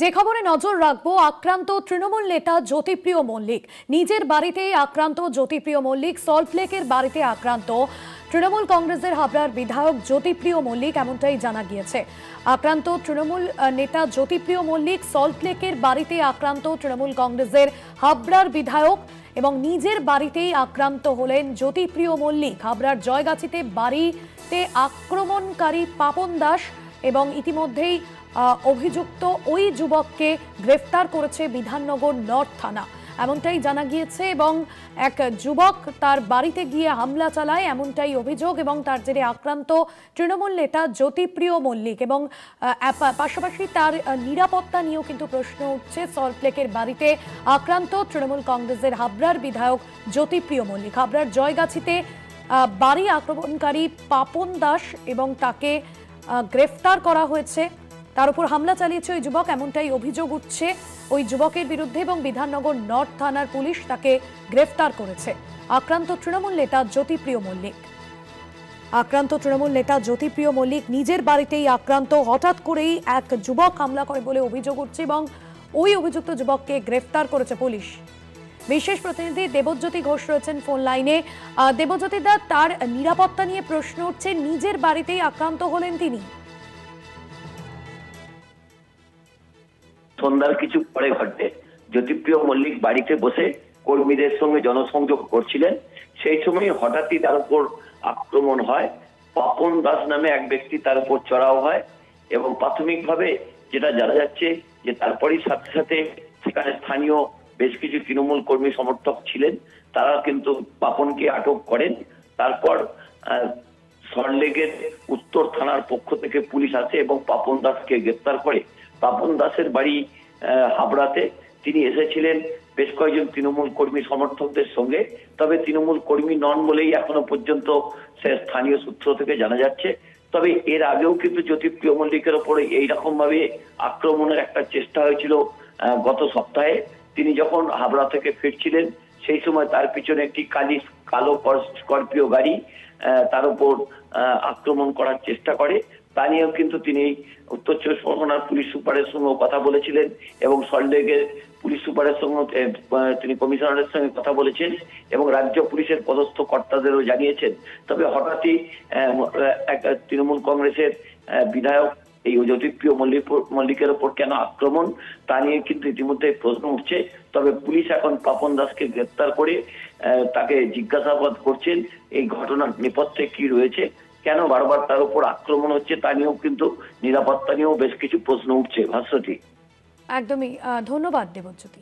যে খবরে নজর রাখবো, আক্রান্ত তৃণমূল নেতা জ্যোতিপ্রিয় মল্লিক। নিজের বাড়িতেই আক্রান্ত জ্যোতিপ্রিয় মল্লিক। সল্টলেকের বাড়িতে আক্রান্ত তৃণমূল কংগ্রেসের হাবড়ার বিধায়ক জ্যোতিপ্রিয় মল্লিক, এমনটাই জানা গিয়েছে। আক্রান্ত তৃণমূল নেতা জ্যোতিপ্রিয় মল্লিক, সল্টলেকের বাড়িতে আক্রান্ত তৃণমূল কংগ্রেসের হাবড়ার বিধায়ক এবং নিজের বাড়িতেই আক্রান্ত হলেন জ্যোতিপ্রিয় মল্লিক। হাবড়ার জয়গাছিতে বাড়িতে আক্রমণকারী পাপন দাস এবং ইতিমধ্যেই অভিযুক্ত ওই যুবককে গ্রেফতার করেছে বিধাননগর নর্থ থানা, এমনটাই জানা গিয়েছে। এবং এক যুবক তার বাড়িতে গিয়ে হামলা চালায়, এমনটাই অভিযোগ। এবং তার জেরে আক্রান্ত তৃণমূল নেতা জ্যোতিপ্রিয় মল্লিক এবং পাশাপাশি তার নিরাপত্তা নিয়েও কিন্তু প্রশ্ন উঠছে। সল্টলেকের বাড়িতে আক্রান্ত তৃণমূল কংগ্রেসের হাবড়ার বিধায়ক জ্যোতিপ্রিয় মল্লিক। হাবড়ার জয়গাছিতে বাড়ি আক্রমণকারী পাপন দাস এবং তাকে গ্রেফতার করা হয়েছে। তার উপর হামলা চালিয়েছে ওই যুবক, এমনটাই অভিযোগ উঠছে ওই যুবকের বিরুদ্ধে এবং বিধাননগর নর্থ থানার পুলিশ তাকে গ্রেফতার করেছে। আক্রান্ত তৃণমূল নেতা জ্যোতিপ্রিয় মল্লিক। আক্রান্ত তৃণমূল নেতা জ্যোতিপ্রিয় মল্লিক নিজের বাড়িতেই আক্রান্ত। হঠাৎ করেই এক যুবক হামলা করে বলে অভিযোগ উঠছে এবং ওই অভিযুক্ত যুবককে গ্রেফতার করেছে পুলিশ। বিশেষ প্রতিনিধি দেবজ্যোতি ঘোষ রয়েছেন ফোন লাইনে। দেবজ্যোতি দা, তার নিরাপত্তা নিয়ে প্রশ্ন উঠছে, নিজের বাড়িতেই আক্রান্ত হলেন তিনি। সন্ধ্যার কিছু পরে ঘটে জ্যোতিপ্রিয় মল্লিক বাড়িতে বসে কর্মীদের সঙ্গে জনসংযোগ করছিলেন। সেই সময় হঠাৎই তার উপর আক্রমণ হয়। পাপন দাস নামে এক ব্যক্তি তার উপর চড়াও হয় এবং প্রাথমিকভাবে যেটা জানা যাচ্ছে যে তারপরই সাথে সাথে সেখানে স্থানীয় বেশ কিছু তৃণমূল কর্মী সমর্থক ছিলেন, তারা কিন্তু পাপনকে আটক করেন। তারপর সল্টলেকের উত্তর থানার পক্ষ থেকে পুলিশ আসে এবং পাপন দাসকে গ্রেফতার করে। পাপন দাসের বাড়ি হাবড়াতে। তিনি এসেছিলেন বেশ কয়েকজন তৃণমূল কর্মী সমর্থকদের সঙ্গে, তবে তৃণমূল কর্মী নন বলেই এখনো পর্যন্ত সে স্থানীয় সূত্র থেকে জানা যাচ্ছে। তবে এর আগেও কিন্তু জ্যোতিপ্রিয় মল্লিকের ওপরে এইরকম ভাবে আক্রমণের একটা চেষ্টা হয়েছিল গত সপ্তাহে। তিনি যখন হাবড়া থেকে ফিরছিলেন সেই সময় তার পিছনে একটি কালো স্করপিও গাড়ি তার উপর আক্রমণ করার চেষ্টা করে। তা নিয়েও কিন্তু তিনি উত্তর চব্বিশ পরগনার পুলিশ সুপারের সঙ্গে কথা বলেছিলেন এবং সল্টলেকের পুলিশ সুপারের সঙ্গে তিনি কমিশনারের সঙ্গে কথা বলেছেন এবং রাজ্য পুলিশের পদস্থ কর্তাদেরও জানিয়েছেন। তবে হঠাৎই তৃণমূল কংগ্রেসের বিধায়ক এই জ্যোতিপ্রিয় মল্লিকের ওপর কেন আক্রমণ, তা নিয়ে কিন্তু ইতিমধ্যে প্রশ্ন উঠছে। তবে পুলিশ এখন পাপন দাসকে গ্রেপ্তার করে তাকে জিজ্ঞাসাবাদ করছেন এই ঘটনার নেপথ্যে কি রয়েছে, কেন বারবার তার উপর আক্রমণ হচ্ছে, তা নিয়েও কিন্তু নিরাপত্তা নিয়েও বেশ কিছু প্রশ্ন উঠছে। ভাস্বতী, একদমই ধন্যবাদ দেবজ্যোতি।